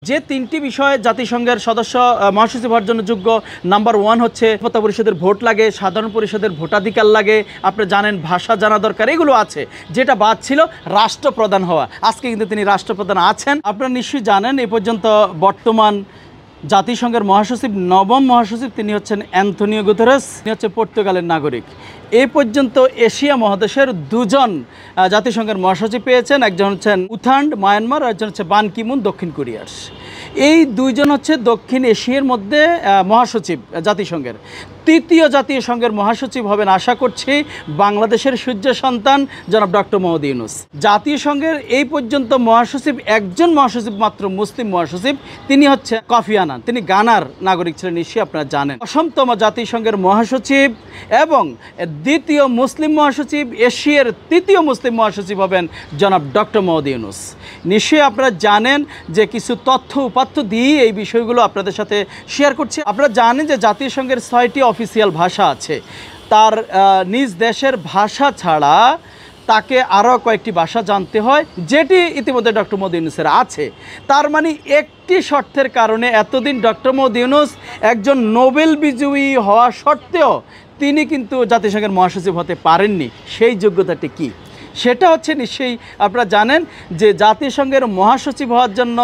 যে তিনটি বিষয়ে জাতিসংঘের সদস্য মহাসচিব হওয়ার জন্য যোগ্য, নাম্বার 1 হচ্ছে নিরাপত্তা পরিষদের ভোট লাগে, সাধারণ পরিষদের ভোটাধিকার লাগে, আপনি জানেন ভাষা জানা দরকার, এগুলো আছে। যেটা বাদ ছিল রাষ্ট্রপ্রধান হওয়া। আজকে কিন্তু তিনি রাষ্ট্রপ্রধান আছেন। আপনারা নিশ্চয়ই জানেন এ পর্যন্ত বর্তমান জাতিসংঘের মহাসচিব, নবম মহাসচিব, তিনি হচ্ছেন অ্যান্থনিও গুতেরেস। তিনি হচ্ছে পর্তুগালের নাগরিক। এ পর্যন্ত এশিয়া মহাদেশের দুজন জাতিসংঘের মহাসচিব পেয়েছেন। একজন হচ্ছেন উথান্ড মায়ানমার, আর একজন হচ্ছে বান কি মুন দক্ষিণ কোরিয়ার। এই দুইজন হচ্ছে দক্ষিণ এশিয়ার মধ্যে মহাসচিব জাতিসংঘের। তৃতীয় জাতীয় সংঘের মহাসচিব হবেন আশা করছি বাংলাদেশের সূর্য সন্তান জনাব ডক্টর মোহাম্মদ ইউনূস। জাতীয় সংঘের এই পর্যন্ত মহাসচিব একজন মহাসচিব মাত্র, মুসলিম মহাসচিব, তিনি হচ্ছে কফি আনান। তিনি গানার নাগরিক ছিলেন, নিশ্চয়ই আপনারা জানেন। অষ্টম জাতিসংঘের মহাসচিব এবং দ্বিতীয় মুসলিম মহাসচিব, এশিয়ার তৃতীয় মুসলিম মহাসচিব হবেন জনাব ডক্টর মোহাম্মদ ইউনূস। নিশ্চয়ই আপনারা জানেন যে কিছু তথ্য উপাত্ত দিয়ে এই বিষয়গুলো আপনাদের সাথে শেয়ার করছি। আপনারা জানেন যে জাতিসংঘের 6টি অফিসিয়াল ভাষা আছে। তার নিজ দেশের ভাষা ছাড়া তাকে আরও কয়েকটি ভাষা জানতে হয়, যেটি ইতিমধ্যে ডক্টর মোহাম্মদ ইউনূসের আছে। তার মানে একটি শর্তের কারণে এতদিন ডক্টর মোহাম্মদ ইউনূস একজন নোবেল বিজয়ী হওয়া সত্ত্বেও তিনি কিন্তু জাতিসংঘের মহাসচিব হতে পারেননি। সেই যোগ্যতাটি কী? সেটা হচ্ছে নিশ্চয়ই আপনারা জানেন যে জাতিসংঘের মহাসচিব হওয়ার জন্য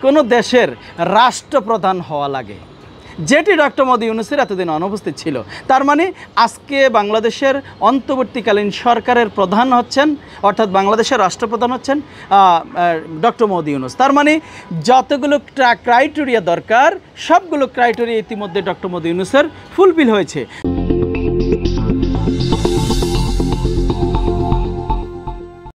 কোনো দেশের রাষ্ট্রপ্রধান হওয়া লাগে, যেটি ডক্টর মোহাম্মদ ইউনূসের এতদিন অনুপস্থিত ছিল। তার মানে আজকে বাংলাদেশের অন্তর্বর্তীকালীন সরকারের প্রধান হচ্ছেন, অর্থাৎ বাংলাদেশের রাষ্ট্রপ্রধান হচ্ছেন ডক্টর মোহাম্মদ ইউনূস। তার মানে যতগুলো ক্রাইটেরিয়া দরকার সবগুলো ক্রাইটেরিয়া ইতিমধ্যে ডক্টর মোহাম্মদ ইউনূসের ফুলফিল হয়েছে।